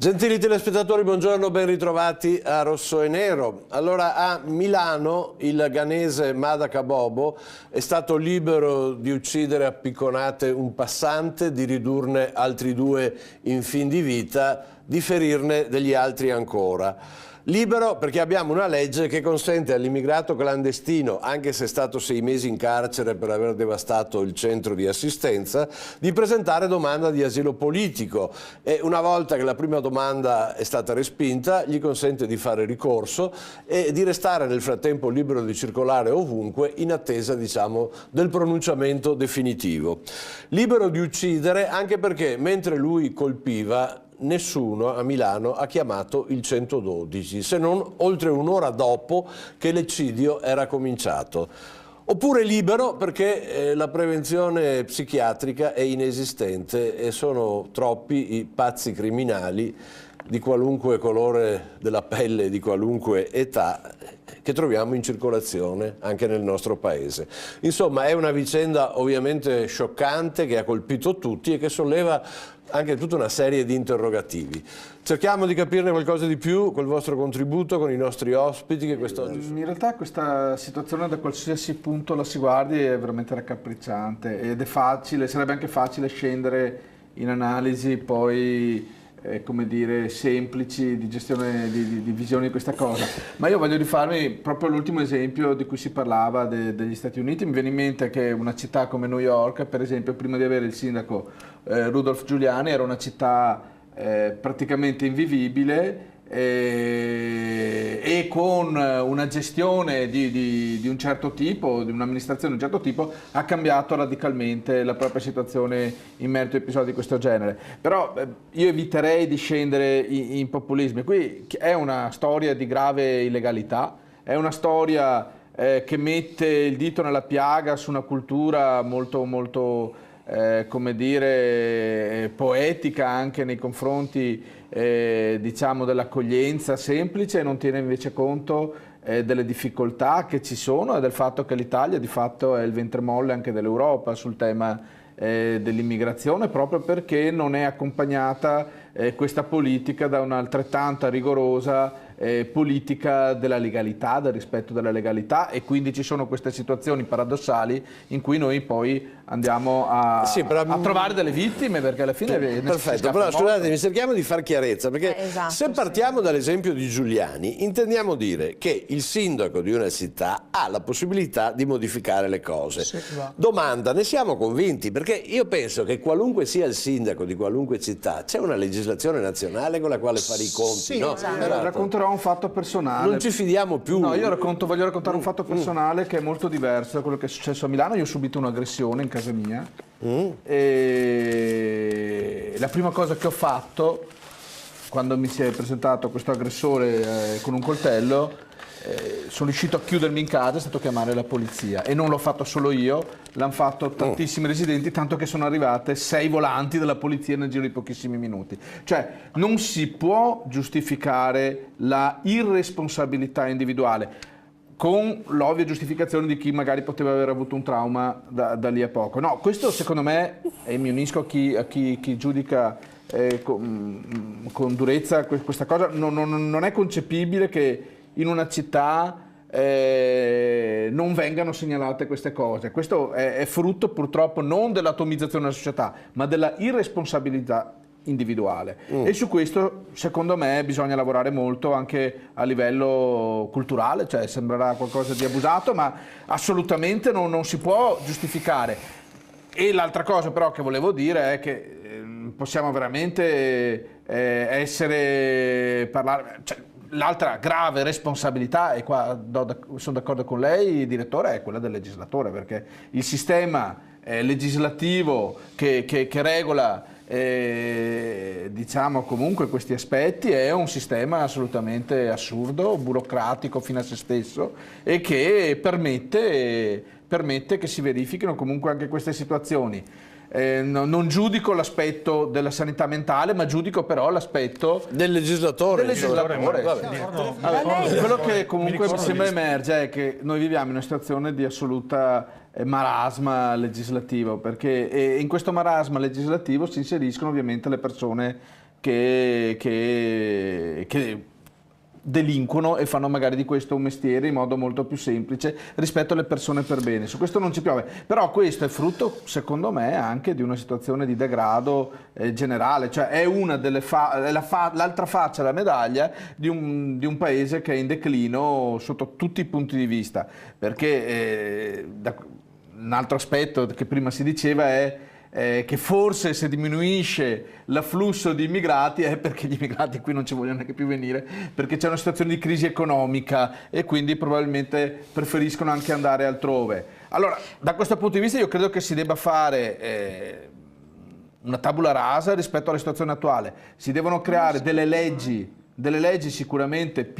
Gentili telespettatori, buongiorno, ben ritrovati a Rosso e Nero. Allora, a Milano il ghanese Mada Bobo è stato libero di uccidere a picconate un passante, di ridurne altri due in fin di vita, di ferirne degli altri ancora. Libero perché abbiamo una legge che consente all'immigrato clandestino, anche se è stato 6 mesi in carcere per aver devastato il centro di assistenza, di presentare domanda di asilo politico e una volta che la prima domanda è stata respinta gli consente di fare ricorso e di restare nel frattempo libero di circolare ovunque in attesa, diciamo, del pronunciamento definitivo. Libero di uccidere anche perché mentre lui colpiva nessuno a Milano ha chiamato il 112, se non oltre un'ora dopo che l'eccidio era cominciato. Oppure libero perché la prevenzione psichiatrica è inesistente e sono troppi i pazzi criminali di qualunque colore della pelle, di qualunque età, che troviamo in circolazione anche nel nostro paese. Insomma, è una vicenda ovviamente scioccante che ha colpito tutti e che solleva anche tutta una serie di interrogativi. Cerchiamo di capirne qualcosa di più col vostro contributo, con i nostri ospiti che quest'oggi sono. In realtà questa situazione da qualsiasi punto la si guardi è veramente raccapricciante ed è facile, sarebbe anche facile scendere in analisi poi come dire, semplici di gestione, di visione di questa cosa. Ma io voglio rifarmi proprio all'ultimo esempio di cui si parlava degli Stati Uniti. Mi viene in mente che una città come New York, per esempio, prima di avere il sindaco Rudolph Giuliani, era una città praticamente invivibile e con una gestione di un certo tipo, di un'amministrazione di un certo tipo, ha cambiato radicalmente la propria situazione in merito a episodi di questo genere. Però io eviterei di scendere in populismi. Qui è una storia di grave illegalità, è una storia che mette il dito nella piaga su una cultura molto come dire, poetica anche nei confronti diciamo dell'accoglienza semplice, e non tiene invece conto delle difficoltà che ci sono e del fatto che l'Italia di fatto è il ventre molle anche dell'Europa sul tema dell'immigrazione, proprio perché non è accompagnata questa politica da un'altrettanta rigorosa politica della legalità, del rispetto della legalità, e quindi ci sono queste situazioni paradossali in cui noi poi andiamo a trovare delle vittime, perché alla fine perfetto, però scusatemi, cerchiamo di far chiarezza, perché se partiamo dall'esempio di Giuliani intendiamo dire che il sindaco di una città ha la possibilità di modificare le cose. Domanda, ne siamo convinti? Perché io penso che qualunque sia il sindaco di qualunque città c'è una legislazione nazionale con la quale fare i conti, no? Racconterò un fatto personale. Non ci fidiamo più. No, io voglio raccontare un fatto personale che è molto diverso da quello che è successo a Milano. Io ho subito un'aggressione in casa mia e la prima cosa che ho fatto quando mi si è presentato questo aggressore con un coltello, sono riuscito a chiudermi in casa, è stato chiamare la polizia, e non l'ho fatto solo io, l'hanno fatto tantissimi residenti, tanto che sono arrivate 6 volanti della polizia nel giro di pochissimi minuti. Cioè non si può giustificare la irresponsabilità individuale con l'ovvia giustificazione di chi magari poteva aver avuto un trauma da lì a poco. No, questo secondo me, e mi unisco a chi giudica con durezza questa cosa, non è concepibile che in una città non vengano segnalate queste cose. Questo è frutto purtroppo non dell'atomizzazione della società, ma della irresponsabilità individuale. E su questo secondo me bisogna lavorare molto anche a livello culturale, cioè sembrerà qualcosa di abusato, ma assolutamente non si può giustificare. E l'altra cosa però che volevo dire è che possiamo veramente cioè, l'altra grave responsabilità, e qua sono d'accordo con lei, direttore, è quella del legislatore, perché il sistema legislativo che regola diciamo comunque questi aspetti è un sistema assolutamente assurdo, burocratico fino a se stesso, e che permette che si verifichino comunque anche queste situazioni. Non giudico l'aspetto della sanità mentale, ma giudico però l'aspetto del legislatore. Quello che comunque mi sembra emerge è che noi viviamo in una situazione di assoluta marasma legislativo, perché in questo marasma legislativo si inseriscono ovviamente le persone che delinquono e fanno magari di questo un mestiere in modo molto più semplice rispetto alle persone per bene. Su questo non ci piove, però questo è frutto, secondo me, anche di una situazione di degrado generale, cioè è una delle l'altra faccia della medaglia di un paese che è in declino sotto tutti i punti di vista, perché un altro aspetto che prima si diceva è che forse se diminuisce l'afflusso di immigrati è perché gli immigrati qui non ci vogliono neanche più venire, perché c'è una situazione di crisi economica e quindi probabilmente preferiscono anche andare altrove. Allora, da questo punto di vista io credo che si debba fare una tabula rasa rispetto alla situazione attuale. Si devono creare delle leggi sicuramente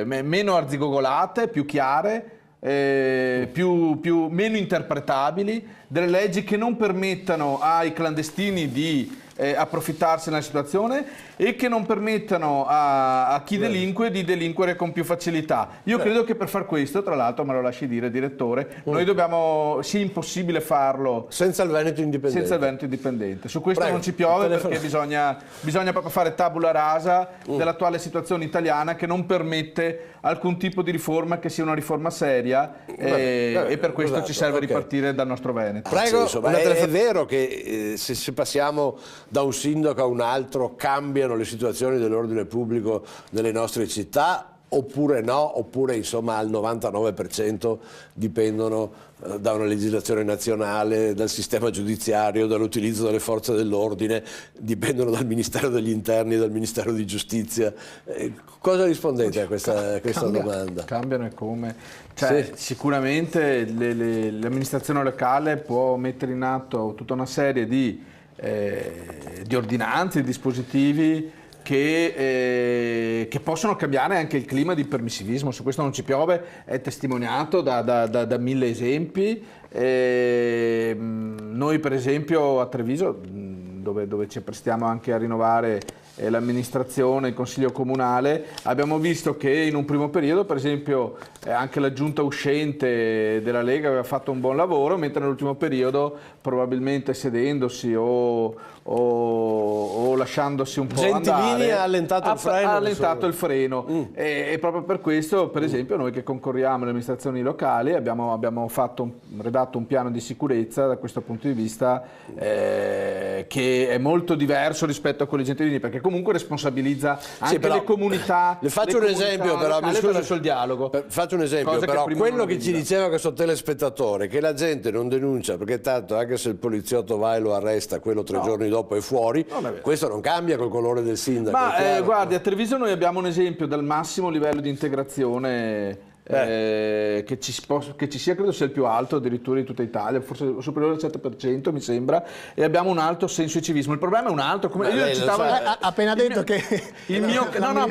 meno arzigogolate, più chiare, meno interpretabili, delle leggi che non permettano ai clandestini di approfittarsi della situazione e che non permettano a chi delinque di delinquere con più facilità. Io credo che per far questo, tra l'altro, me lo lasci dire, direttore, noi dobbiamo, sia impossibile farlo senza il Veneto indipendente. Su questo non ci piove, perché bisogna proprio fare tabula rasa dell'attuale situazione italiana, che non permette alcun tipo di riforma che sia una riforma seria, e per questo ci serve ripartire dal nostro Veneto. Prego, è vero che se passiamo da un sindaco a un altro cambiano le situazioni dell'ordine pubblico nelle nostre città, oppure no, oppure insomma al 99% dipendono da una legislazione nazionale, dal sistema giudiziario, dall'utilizzo delle forze dell'ordine, dipendono dal Ministero degli Interni, dal Ministero di Giustizia. Cosa rispondete a questa domanda? Cambiano e come? Cioè, sicuramente l'amministrazione locale può mettere in atto tutta una serie di ordinanze, di dispositivi che possono cambiare anche il clima di permissivismo. Su questo non ci piove, è testimoniato da mille esempi. Noi per esempio a Treviso, dove ci apprestiamo anche a rinnovare l'amministrazione, il consiglio comunale, abbiamo visto che in un primo periodo, per esempio, anche la giunta uscente della Lega aveva fatto un buon lavoro, mentre nell'ultimo periodo, probabilmente sedendosi o lasciandosi un po' Gentilini andare, ha allentato il freno. E proprio per questo, per esempio, noi che concorriamo alle amministrazioni locali abbiamo redatto un piano di sicurezza da questo punto di vista, che è molto diverso rispetto a quelli gentilini, perché comunque responsabilizza anche le comunità. Le faccio un esempio, però, mi scusi, sul dialogo. Faccio un esempio, però quello che ci diceva questo telespettatore, che la gente non denuncia perché tanto anche se il poliziotto va e lo arresta, quello 3 giorni dopo è fuori, questo non cambia col colore del sindaco. Ma guardi, a Treviso noi abbiamo un esempio del massimo livello di integrazione che ci sia, credo sia il più alto addirittura di tutta Italia, forse superiore al 7% mi sembra, e abbiamo un alto senso di civismo. Il problema è un altro, come io citavo, ha appena detto che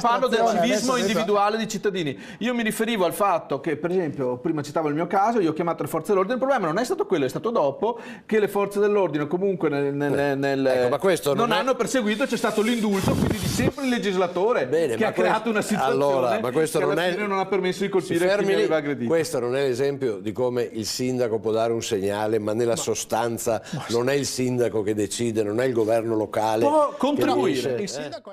parlo del civismo individuale di cittadini. Io mi riferivo al fatto che, per esempio, prima citavo il mio caso, io ho chiamato le forze dell'ordine, il problema non è stato quello, è stato dopo che le forze dell'ordine comunque ma questo non hanno perseguito, c'è stato l'indulto, quindi di sempre il legislatore che ha creato una situazione che alla fine non ha permesso di colpire chi mi aveva aggredito. Questo non è l'esempio di come il sindaco può dare un segnale, ma nella sostanza non è il sindaco che decide, non è il governo locale. Può contribuire. il sindaco